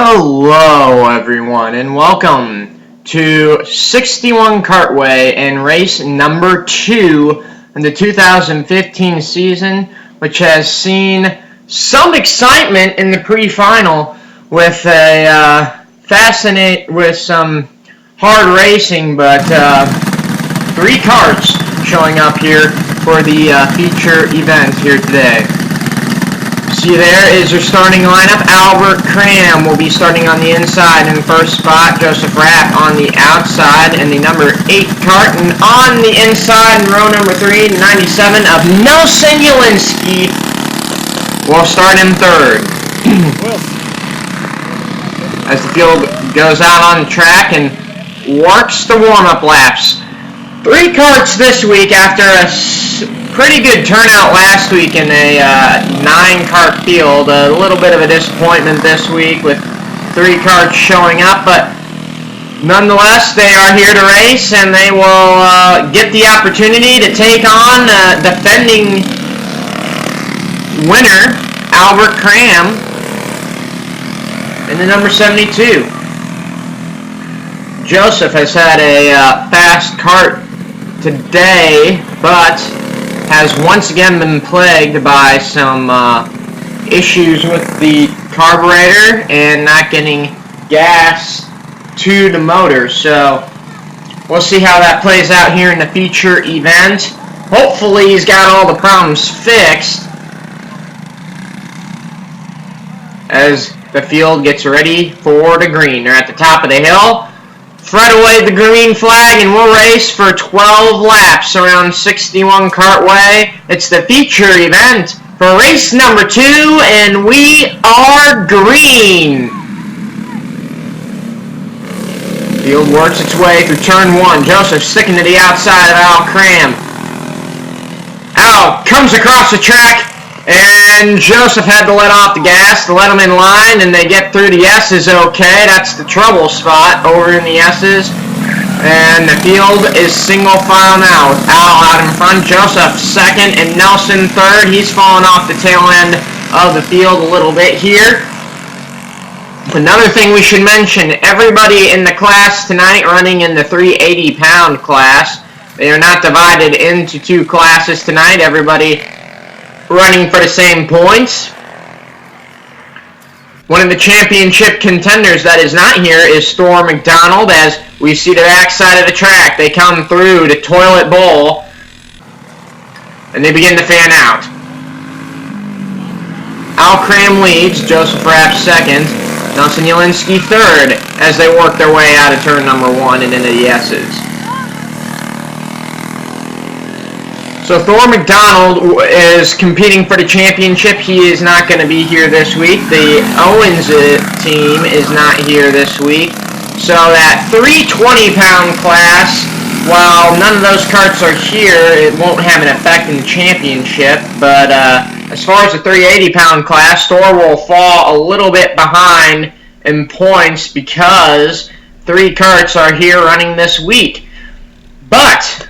Hello everyone and welcome to 61 Kartway and race number 2 in the 2015 season, which has seen some excitement in the pre-final with some hard racing, but 3 karts showing up here for the feature event here today. See, there is your starting lineup. Albert Cram will be starting on the inside in first spot. Joseph Rapp on the outside, and the number 8 cart. And on the inside in row number 3, 97 of Nelson Ulinski will start in third. As the field goes out on the track and works the warm-up laps. 3 karts this week after a pretty good turnout last week in a 9-kart field. A little bit of a disappointment this week with 3 karts showing up, but nonetheless they are here to race, and they will get the opportunity to take on defending winner Albert Cram in the number 72. Joseph has had a fast kart today, but has once again been plagued by some issues with the carburetor and not getting gas to the motor. So we'll see how that plays out here in the feature event. Hopefully he's got all the problems fixed as the field gets ready for the green. They're at the top of the hill. Thread away the green flag and we'll race for 12 laps around 61 Kartway. It's the feature event for race number 2, and we are green. Field works its way through turn 1. Joseph sticking to the outside of Al Cram. Al comes across the track, and Joseph had to let off the gas to let him in line, and they get through the S's okay. That's the trouble spot over in the S's. And the field is single file now with Al out in front, Joseph second, and Nelson third. He's fallen off the tail end of the field a little bit here. Another thing we should mention, everybody in the class tonight running in the 380-pound class. They are not divided into 2 classes tonight. Everybody running for the same points. One of the championship contenders that is not here is Storr McDonald. As we see the back side of the track, they come through the toilet bowl and they begin to fan out. Al Cram leads, Joseph Rapp second, Nelson Ulinski third as they work their way out of turn number 1 and into the S's. So Storr McDonald is competing for the championship. He is not going to be here this week. The Owens team is not here this week. So that 320-pound class, while none of those karts are here, it won't have an effect in the championship. But as far as the 380-pound class, Storr will fall a little bit behind in points because 3 karts are here running this week. But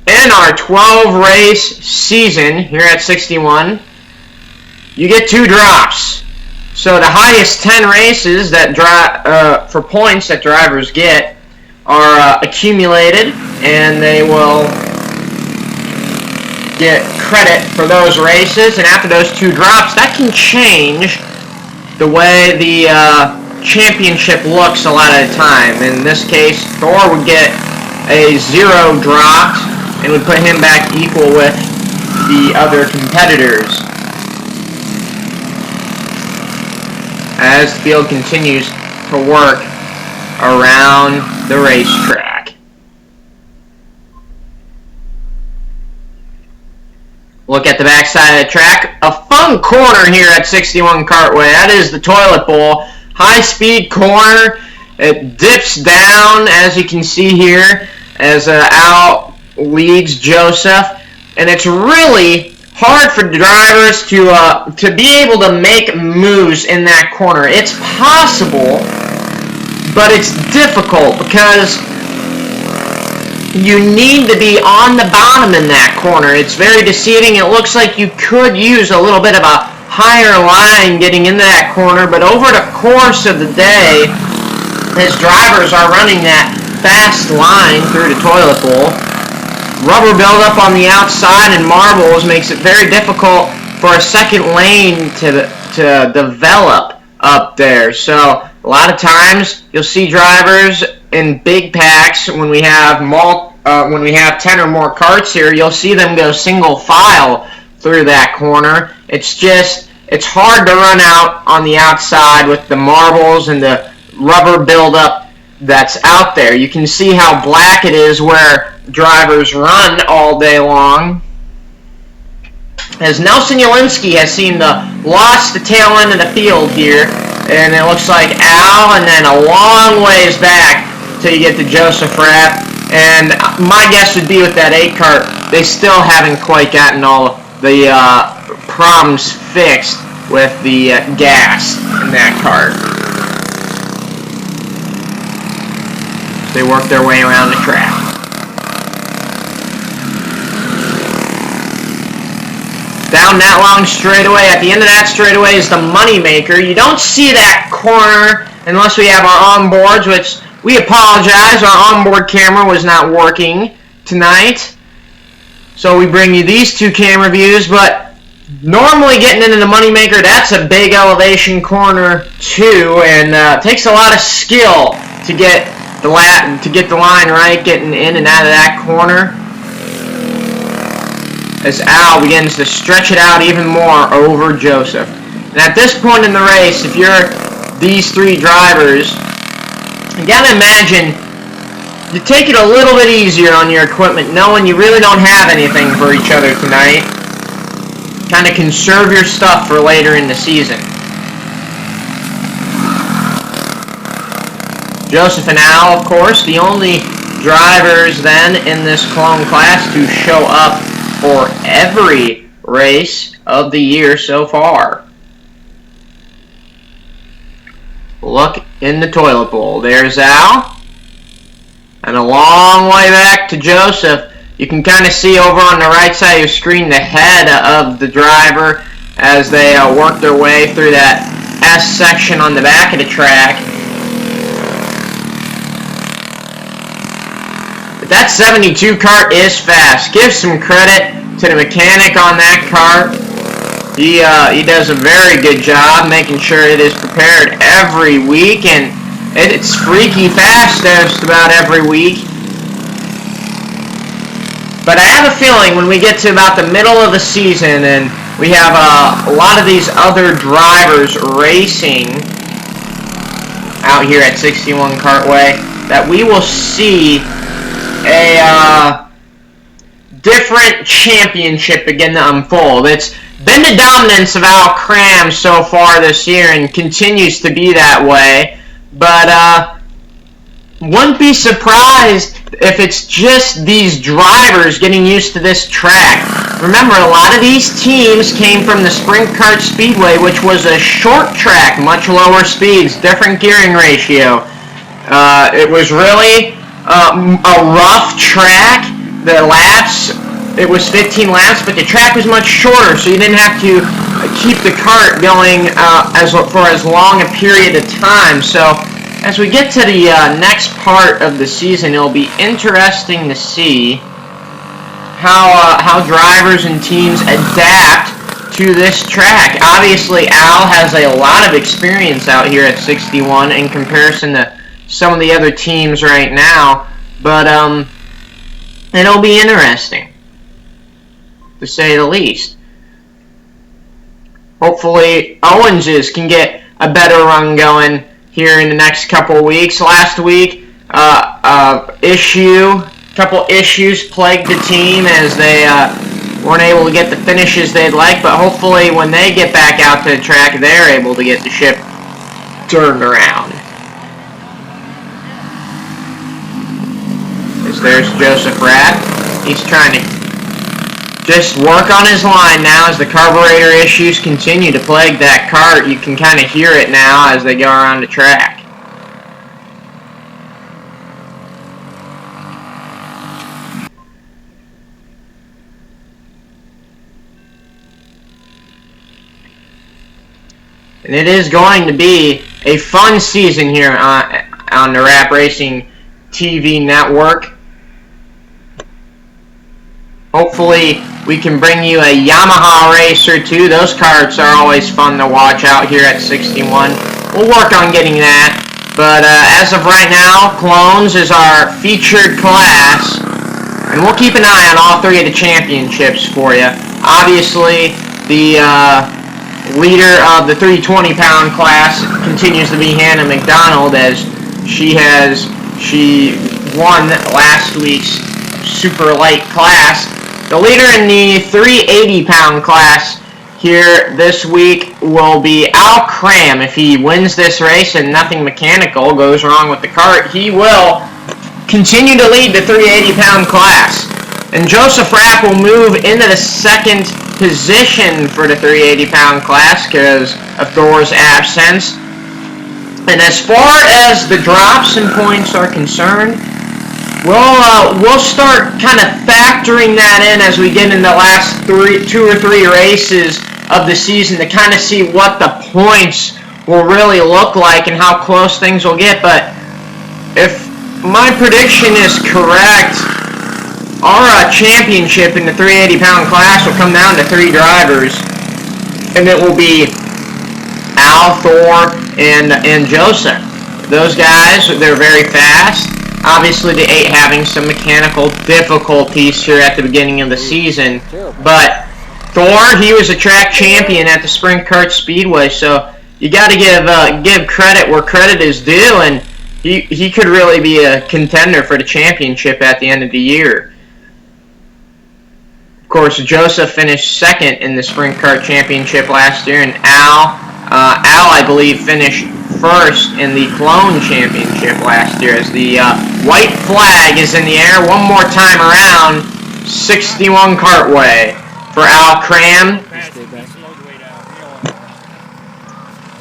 in our 12-race season here at 61, you get 2 drops. So the highest 10 races that for points that drivers get are accumulated, and they will get credit for those races. And after those 2 drops, that can change the way the championship looks a lot of the time. In this case, Storr would get a 0 dropped and would put him back equal with the other competitors. As the field continues to work around the racetrack. Look at the back side of the track. A fun corner here at 61 Kartway. That is the toilet bowl. High-speed corner. It dips down, as you can see here, as Al leads Joseph, and it's really hard for drivers to be able to make moves in that corner. It's possible, but it's difficult because you need to be on the bottom in that corner. It's very deceiving. It looks like you could use a little bit of a higher line getting into that corner, but over the course of the day, his drivers are running that fast line through the toilet bowl. Rubber buildup on the outside and marbles makes it very difficult for a second lane to develop up there. So a lot of times you'll see drivers in big packs when we have 10 or more carts here. You'll see them go single file through that corner. It's hard to run out on the outside with the marbles and the rubber buildup that's out there. You can see how black it is where drivers run all day long. As Nelson Yalinsky has lost the tail end of the field here, and it looks like Al, and then a long ways back till you get to Joseph Rapp. And my guess would be with that 8 cart, they still haven't quite gotten all the problems fixed with the gas in that cart. They work their way around the track. Down that long straightaway. At the end of that straightaway is the money maker. You don't see that corner unless we have our onboards, which we apologize. Our onboard camera was not working tonight. So we bring you these 2 camera views, but normally getting into the money maker, that's a big elevation corner too, and takes a lot of skill to get the line right, getting in and out of that corner. As Al begins to stretch it out even more over Joseph. And at this point in the race, if you're these 3 drivers, you gotta imagine you take it a little bit easier on your equipment, knowing you really don't have anything for each other tonight. Kind of conserve your stuff for later in the season. Joseph and Al, of course, the only drivers then in this clone class to show up for every race of the year so far. Look in the toilet bowl. There's Al. And a long way back to Joseph. You can kind of see over on the right side of your screen the head of the driver as they work their way through that S section on the back of the track. But that 72 cart is fast. Give some credit to the mechanic on that cart. He does a very good job making sure it is prepared every week, and it's freaky fast just about every week. But I have a feeling when we get to about the middle of the season and we have a lot of these other drivers racing out here at 61 Kartway, that we will see a different championship begin to unfold. It's been the dominance of Al Cram so far this year and continues to be that way, but wouldn't be surprised if it's just these drivers getting used to this track. Remember, a lot of these teams came from the Sprint Kart Speedway, which was a short track, much lower speeds, different gearing ratio. It was really a rough track. The laps, it was 15 laps, but the track was much shorter, so you didn't have to keep the kart going for as long a period of time. So as we get to the next part of the season, it'll be interesting to see how drivers and teams adapt to this track. Obviously, Al has a lot of experience out here at 61 in comparison to some of the other teams right now, but it'll be interesting, to say the least. Hopefully, Owens's can get a better run going here in the next couple of weeks. Last week, couple issues plagued the team as they weren't able to get the finishes they'd like, but hopefully when they get back out to the track, they're able to get the ship turned around. There's Joseph Rapp. He's trying to just work on his line now as the carburetor issues continue to plague that kart. You can kind of hear it now as they go around the track. And it is going to be a fun season here on the Rap Racing TV network. Hopefully we can bring you a Yamaha race or two. Those karts are always fun to watch out here at 61. We'll work on getting that. But as of right now, Clones is our featured class. And we'll keep an eye on all three of the championships for you. Obviously, the leader of the 320-pound class continues to be Hannah McDonald, as she won last week's super light class. The leader in the 380-pound class here this week will be Al Cram. If he wins this race and nothing mechanical goes wrong with the cart, he will continue to lead the 380-pound class. And Joseph Rapp will move into the second position for the 380-pound class because of Thor's absence. And as far as the drops and points are concerned, we'll start kind of factoring that in as we get in the last 2 or 3 races of the season to kind of see what the points will really look like and how close things will get. But if my prediction is correct, our championship in the 380-pound class will come down to 3 drivers, and it will be Al, Thor, and Joseph. Those guys, they're very fast. Obviously, the 8 having some mechanical difficulties here at the beginning of the season. But Thor, he was a track champion at the Sprint Kart Speedway, so you got to give credit where credit is due, and he could really be a contender for the championship at the end of the year. Of course, Joseph finished second in the Sprint Kart Championship last year, and Al, I believe, finished first in the Clone Championship last year, as the white flag is in the air one more time around 61 Kartway for Al Cram.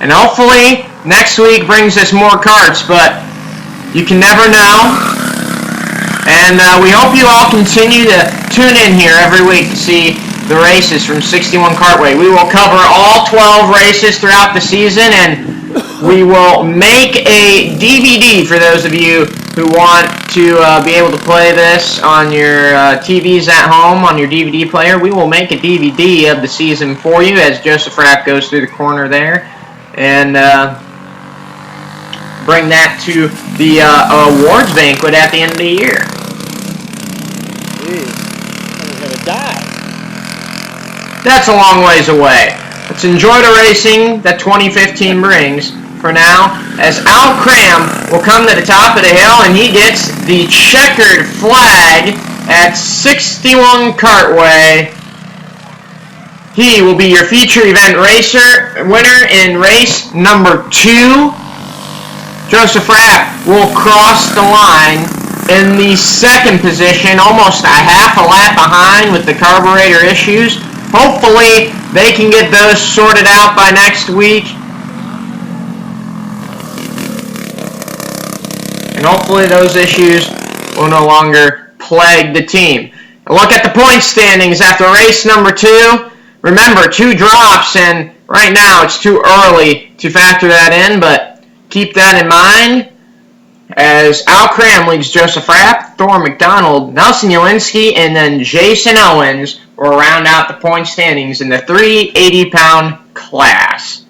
And hopefully next week brings us more karts, but you can never know. And we hope you all continue to tune in here every week to see the races from 61 Kartway. We will cover all 12 races throughout the season, and we will make a DVD for those of you who want to be able to play this on your TVs at home, on your DVD player. We will make a DVD of the season for you as Joseph Rapp goes through the corner there, and bring that to the awards banquet at the end of the year. Jeez, I'm gonna die. That's a long ways away. Let's enjoy the racing that 2015 brings for now, as Al Cram will come to the top of the hill, and he gets the checkered flag at 61 Kartway. He will be your feature event racer winner in race number 2. Joseph Rapp will cross the line in the second position, almost a half a lap behind with the carburetor issues. Hopefully they can get those sorted out by next week. And hopefully those issues will no longer plague the team. A look at the point standings after race number 2. Remember, 2 drops, and right now it's too early to factor that in, but keep that in mind, as Al Cram leads Joseph Rapp, Thor McDonald, Nelson Jelinski, and then Jason Owens will round out the point standings in the 380-pound class.